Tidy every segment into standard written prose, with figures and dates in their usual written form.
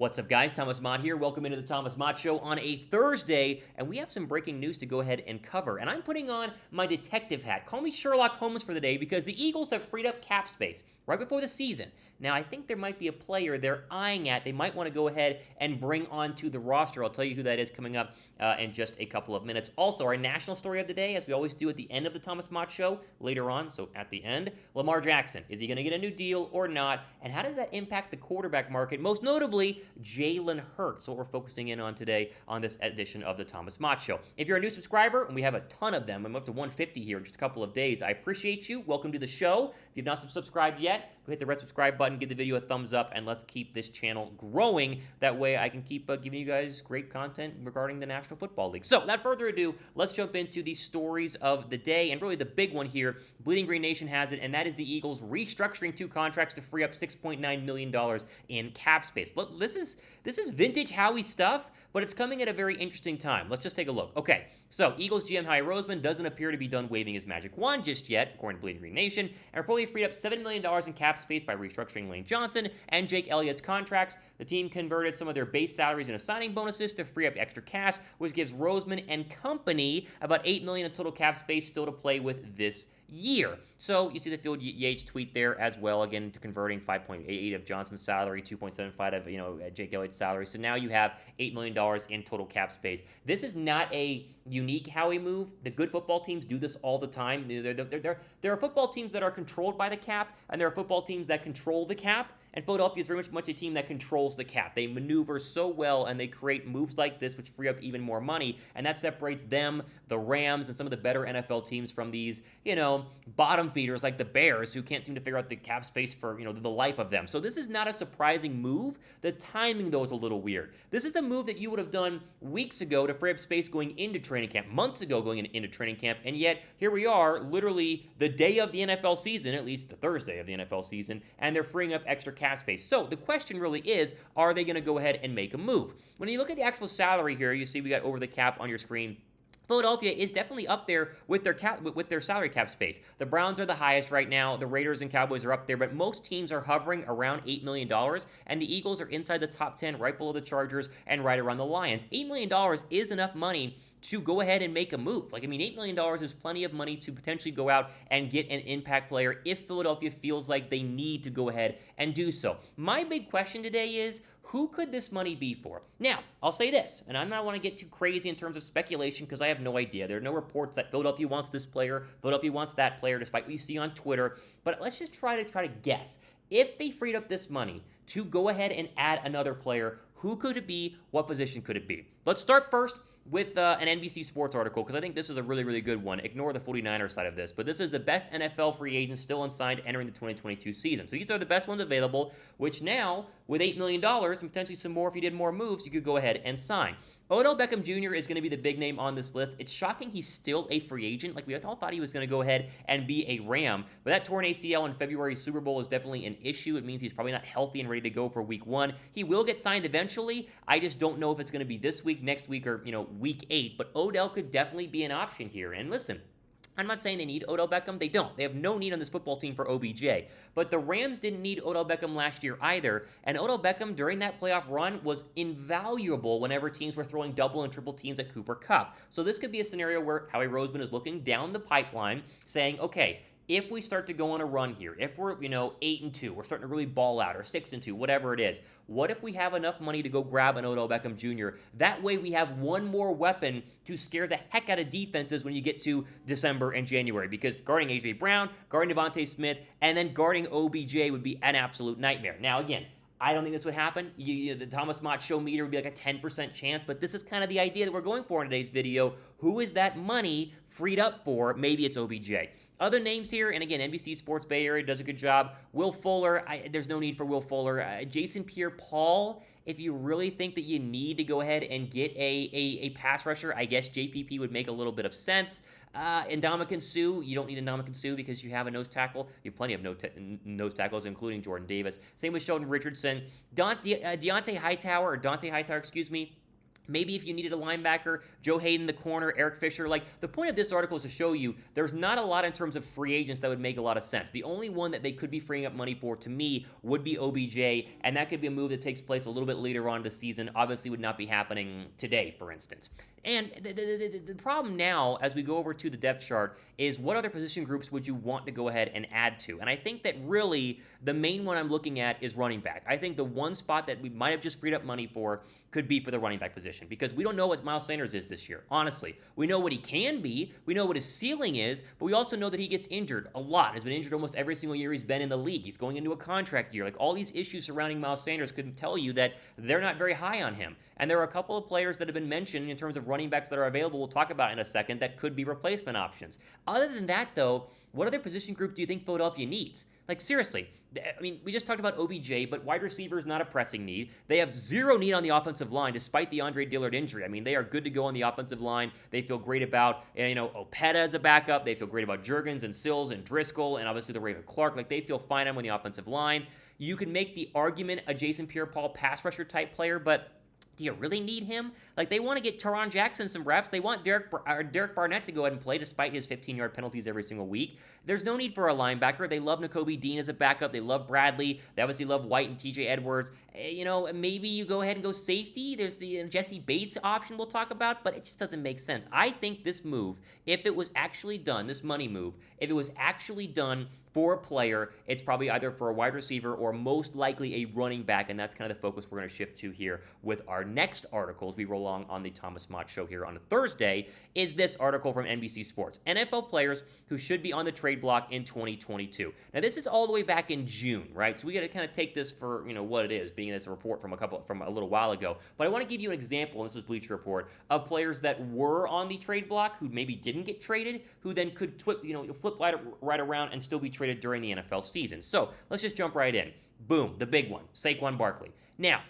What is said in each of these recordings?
What's up, guys? Thomas Mott here. Welcome into the Thomas Mott Show on a Thursday, and we have some breaking news to go ahead and cover. And I'm putting on my detective hat. Call me Sherlock Holmes for the day because the Eagles have freed up cap space right before the season. Now, I think there might be a player they're eyeing at. They might want to go ahead and bring onto the roster. I'll tell you who that is coming up in just a couple of minutes. Also, our national story of the day, as we always do at the end of the Thomas Mott Show, later on, so at the end, Lamar Jackson. Is he going to get a new deal or not? And how does that impact the quarterback market? Most notably, Jalen Hurts, what we're focusing in on today on this edition of the Thomas Mott Show. If you're a new subscriber, and we have a ton of them, I'm up to 150 here in just a couple of days, I appreciate you. Welcome to the show. If you've not subscribed yet, go hit the red subscribe button, give the video a thumbs up, and let's keep this channel growing. That way I can keep giving you guys great content regarding the National Football League. So, without further ado, let's jump into the stories of the day, and really the big one here, Bleeding Green Nation has it, and that is the Eagles restructuring 2 contracts to free up $6.9 million in cap space. Look, this is vintage Howie stuff, but it's coming at a very interesting time. Let's just take a look. Okay, so Eagles GM Howie Roseman doesn't appear to be done waving his magic wand just yet, according to Bleeding Green Nation, and reportedly freed up $7 million in cap space by restructuring Lane Johnson and Jake Elliott's contracts. The team converted some of their base salaries into signing bonuses to free up extra cash, which gives Roseman and company about $8 million in total cap space still to play with this year. So you see the Field Yates tweet there as well, again, to converting 5.88 of Johnson's salary, 2.75 of Jake Elliott's salary. So now you have $8 million in total cap space. This is not a unique Howie move. The good football teams do this all the time. There are football teams that are controlled by the cap, and there are football teams that control the cap. And Philadelphia is very much a team that controls the cap. They maneuver so well, and they create moves like this, which free up even more money. And that separates them, the Rams, and some of the better NFL teams from these, bottom feeders like the Bears, who can't seem to figure out the cap space for, the life of them. So this is not a surprising move. The timing, though, is a little weird. This is a move that you would have done weeks ago to free up space going into training camp, months ago going into training camp, and yet here we are, literally the day of the NFL season, at least the Thursday of the NFL season, and they're freeing up extra cap space. So the question really is, are they going to go ahead and make a move? When you look at the actual salary here, you see we got over the cap on your screen. Philadelphia is definitely up there with their salary cap space. The Browns are the highest right now. The Raiders and Cowboys are up there, but most teams are hovering around $8 million, and the Eagles are inside the top 10, right below the Chargers, and right around the Lions. $8 million is enough money to go ahead and make a move. $8 million is plenty of money to potentially go out and get an impact player if Philadelphia feels like they need to go ahead and do so. My big question today is, who could this money be for? Now, I'll say this, and I don't want to get too crazy in terms of speculation because I have no idea. There are no reports that Philadelphia wants this player, Philadelphia wants that player, despite what you see on Twitter. But let's just try to guess. If they freed up this money to go ahead and add another player, who could it be? What position could it be? Let's start first with an NBC Sports article, because I think this is a really, really good one. Ignore the 49ers side of this, but this is the best NFL free agents still unsigned entering the 2022 season. So these are the best ones available, which now, with $8 million, and potentially some more if you did more moves, you could go ahead and sign. Odell Beckham Jr. is going to be the big name on this list. It's shocking he's still a free agent. We all thought he was going to go ahead and be a Ram. But that torn ACL in February's Super Bowl is definitely an issue. It means he's probably not healthy and ready to go for week 1. He will get signed eventually. I just don't know if it's going to be this week, next week, or, week 8. But Odell could definitely be an option here. And listen, I'm not saying they need Odell Beckham. They don't. They have no need on this football team for OBJ. But the Rams didn't need Odell Beckham last year either. And Odell Beckham, during that playoff run, was invaluable whenever teams were throwing double and triple teams at Cooper Kupp. So this could be a scenario where Howie Roseman is looking down the pipeline, saying, okay, if we start to go on a run here, if we're, 8-2, we're starting to really ball out, or 6-2, whatever it is, what if we have enough money to go grab an Odell Beckham Jr.? That way we have one more weapon to scare the heck out of defenses when you get to December and January, because guarding A.J. Brown, guarding Devontae Smith, and then guarding OBJ would be an absolute nightmare. Now, again, I don't think this would happen. The Thomas Mott show meter would be like a 10% chance, but this is kind of the idea that we're going for in today's video. Who is that money freed up for? Maybe it's OBJ. Other names here, and again, NBC Sports Bay Area does a good job. Will Fuller, there's no need for Will Fuller. Jason Pierre-Paul, if you really think that you need to go ahead and get a pass rusher, I guess JPP would make a little bit of sense. Ndamukong Suh, you don't need Ndamukong Suh because you have a nose tackle. You have plenty of nose tackles, including Jordan Davis. Same with Sheldon Richardson. Dante Hightower, excuse me. Maybe if you needed a linebacker, Joe Hayden, the corner, Eric Fisher. Like, the point of this article is to show you there's not a lot in terms of free agents that would make a lot of sense. The only one that they could be freeing up money for, to me, would be OBJ, and that could be a move that takes place a little bit later on in the season. Obviously would not be happening today, for instance. And the problem now, as we go over to the depth chart, is what other position groups would you want to go ahead and add to? And I think that really the main one I'm looking at is running back. I think the one spot that we might have just freed up money for could be for the running back position, because we don't know what Miles Sanders is this year, honestly. We know what he can be, we know what his ceiling is, but we also know that he gets injured a lot. He's been injured almost every single year he's been in the league. He's going into a contract year. Like, all these issues surrounding Miles Sanders could tell you that they're not very high on him. And there are a couple of players that have been mentioned in terms of running backs that are available, we'll talk about in a second, that could be replacement options. Other than that, though, what other position group do you think Philadelphia needs? Like, seriously, I mean, we just talked about OBJ, but wide receiver is not a pressing need. They have zero need on the offensive line, despite the Andre Dillard injury. I mean, they are good to go on the offensive line. They feel great about, Opeta as a backup. They feel great about Juergens and Sills and Driscoll and obviously the Raven Clark. Like, they feel fine on the offensive line. You can make the argument a Jason Pierre-Paul pass rusher type player, but do you really need him? Like, they want to get Teron Jackson some reps. They want Derek Barnett to go ahead and play despite his 15-yard penalties every single week. There's no need for a linebacker. They love Nakobe Dean as a backup. They love Bradley. They obviously love White and TJ Edwards. Maybe you go ahead and go safety. There's the Jesse Bates option we'll talk about, but it just doesn't make sense. I think this move, if it was actually done, this money move, if it was actually done for a player, it's probably either for a wide receiver or most likely a running back, and that's kind of the focus we're going to shift to here with our next article as we roll along on the Thomas Mott Show here on a Thursday, is this article from NBC Sports. NFL players who should be on the trade block in 2022. Now, this is all the way back in June, right? So we got to kind of take this for, what it is, being it's a report from a little while ago. But I want to give you an example, and this was Bleacher Report, of players that were on the trade block who maybe didn't get traded, who then could flip right around and still be traded during the NFL season. So let's just jump right in. Boom, the big one, Saquan Barkley. Now,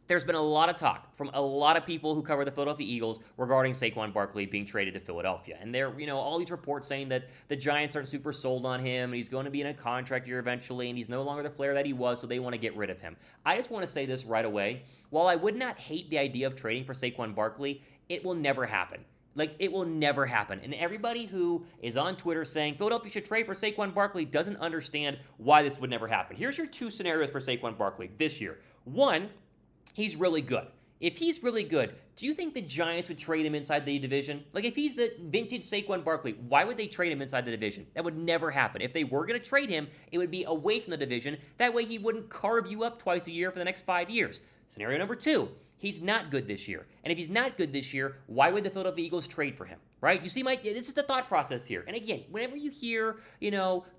there's been a lot of talk from a lot of people who cover the Philadelphia Eagles regarding Saquon Barkley being traded to Philadelphia. And there, all these reports saying that the Giants aren't super sold on him, and he's going to be in a contract year eventually, and he's no longer the player that he was, so they want to get rid of him. I just want to say this right away. While I would not hate the idea of trading for Saquon Barkley, it will never happen. Like, it will never happen. And everybody who is on Twitter saying Philadelphia should trade for Saquon Barkley doesn't understand why this would never happen. Here's your two scenarios for Saquon Barkley this year. One, he's really good. If he's really good, do you think the Giants would trade him inside the division? Like, if he's the vintage Saquon Barkley, why would they trade him inside the division? That would never happen. If they were going to trade him, it would be away from the division. That way he wouldn't carve you up twice a year for the next 5 years. Scenario number two, he's not good this year. And if he's not good this year, why would the Philadelphia Eagles trade for him? Right? You see, this is the thought process here. And again, whenever you hear,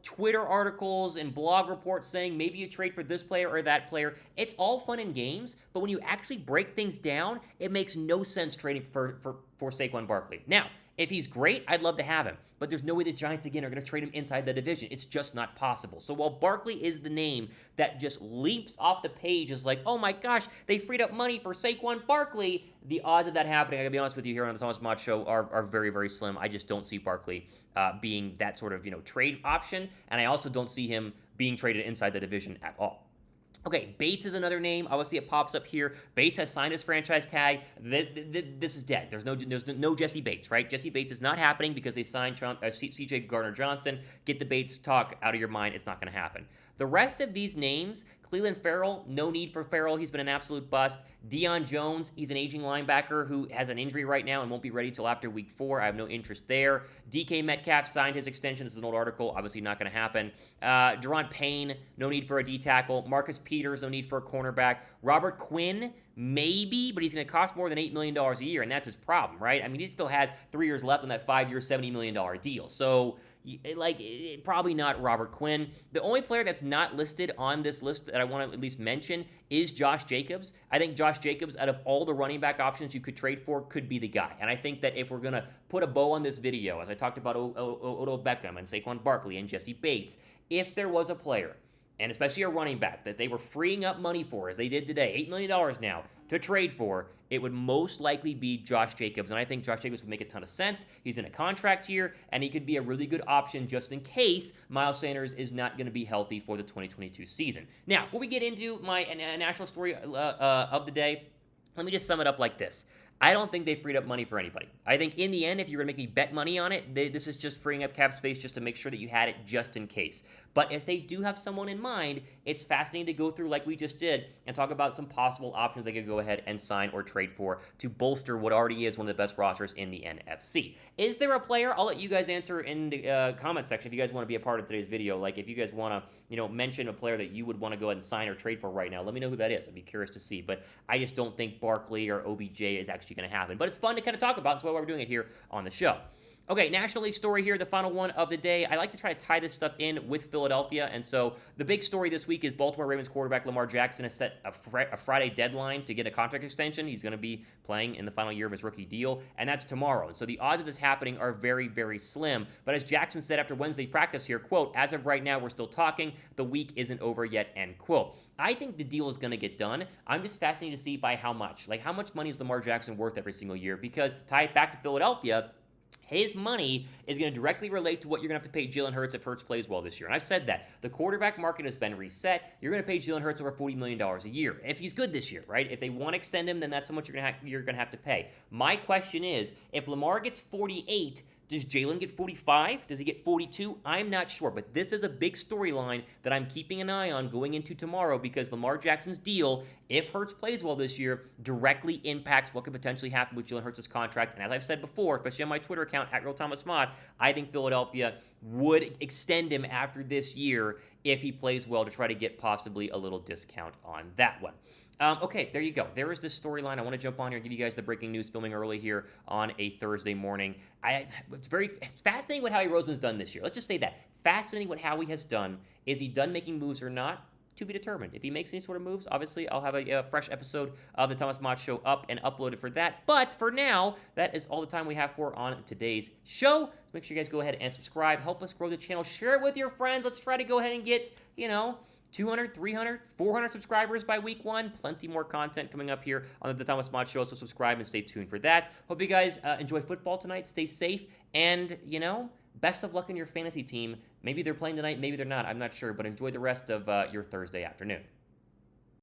Twitter articles and blog reports saying maybe you trade for this player or that player, it's all fun and games. But when you actually break things down, it makes no sense trading for Saquon Barkley. Now, if he's great, I'd love to have him. But there's no way the Giants, again, are going to trade him inside the division. It's just not possible. So while Barkley is the name that just leaps off the page as like, oh my gosh, they freed up money for Saquon Barkley, the odds of that happening, I gotta be honest with you here on the Thomas Mott Show, are very, very slim. I just don't see Barkley being that sort of, trade option. And I also don't see him being traded inside the division at all. Okay, Bates is another name. Obviously, it pops up here. Bates has signed his franchise tag. This is dead. There's no Jesse Bates, right? Jesse Bates is not happening because they signed C.J. Gardner-Johnson. Get the Bates talk out of your mind. It's not going to happen. The rest of these names, Cleveland Farrell, no need for Farrell. He's been an absolute bust. Deion Jones, he's an aging linebacker who has an injury right now and won't be ready till after week 4. I have no interest there. DK Metcalf signed his extension. This is an old article. Obviously not going to happen. Deron Payne, no need for a D tackle. Marcus Peters, no need for a cornerback. Robert Quinn, maybe, but he's going to cost more than $8 million a year, and that's his problem, right? I mean, he still has 3 years left on that 5-year, $70 million deal. So, probably not Robert Quinn. The only player that's not listed on this list that I want to at least mention is Josh Jacobs. I think Josh Jacobs, out of all the running back options you could trade for, could be the guy. And I think that if we're going to put a bow on this video, as I talked about Odell Beckham and Saquon Barkley and Jesse Bates, if there was a player, and especially a running back, that they were freeing up money for, as they did today, $8 million now, to trade for, it would most likely be Josh Jacobs. And I think Josh Jacobs would make a ton of sense. He's in a contract year, and he could be a really good option just in case Miles Sanders is not going to be healthy for the 2022 season. Now, before we get into my national story of the day, let me just sum it up like this. I don't think they freed up money for anybody. I think in the end, if you were to make me bet money on it, this is just freeing up cap space just to make sure that you had it just in case. But if they do have someone in mind, it's fascinating to go through like we just did and talk about some possible options they could go ahead and sign or trade for to bolster what already is one of the best rosters in the NFC. Is there a player? I'll let you guys answer in the comment section if you guys want to be a part of today's video. Like if you guys want to, mention a player that you would want to go ahead and sign or trade for right now, let me know who that is. I'd be curious to see. But I just don't think Barkley or OBJ is actually going to happen. But it's fun to kind of talk about. That's why we're doing it here on the show. Okay, National League story here, the final one of the day. I like to try to tie this stuff in with Philadelphia, and so the big story this week is Baltimore Ravens quarterback Lamar Jackson has set a Friday deadline to get a contract extension. He's going to be playing in the final year of his rookie deal, and that's tomorrow. And so the odds of this happening are very, very slim. But as Jackson said after Wednesday practice here, quote, "As of right now, we're still talking. The week isn't over yet," end quote. I think the deal is going to get done. I'm just fascinated to see by how much. Like, how much money is Lamar Jackson worth every single year? Because to tie it back to Philadelphia, his money is going to directly relate to what you're going to have to pay Jalen Hurts if Hurts plays well this year. And I've said that. The quarterback market has been reset. You're going to pay Jalen Hurts over $40 million a year. If he's good this year, right? If they want to extend him, then that's how much you're going to have to pay. My question is, if Lamar gets 48, does Jalen get 45? Does he get 42? I'm not sure, but this is a big storyline that I'm keeping an eye on going into tomorrow because Lamar Jackson's deal, if Hurts plays well this year, directly impacts what could potentially happen with Jalen Hurts' contract. And as I've said before, especially on my Twitter account, @RealThomasMott, I think Philadelphia would extend him after this year if he plays well to try to get possibly a little discount on that one. Okay, there you go. There is this storyline. I want to jump on here and give you guys the breaking news filming early here on a Thursday morning. It's fascinating what Howie Roseman's done this year. Let's just say that. Fascinating what Howie has done. Is he done making moves or not? To be determined. If he makes any sort of moves, obviously I'll have a fresh episode of the Thomas Mott Show up and uploaded for that. But for now, that is all the time we have for on today's show. So make sure you guys go ahead and subscribe. Help us grow the channel. Share it with your friends. Let's try to go ahead and get, 200, 300, 400 subscribers by week one. Plenty more content coming up here on the Thomas Mott Show, so subscribe and stay tuned for that. Hope you guys enjoy football tonight. Stay safe, and, best of luck in your fantasy team. Maybe they're playing tonight, maybe they're not. I'm not sure, but enjoy the rest of your Thursday afternoon.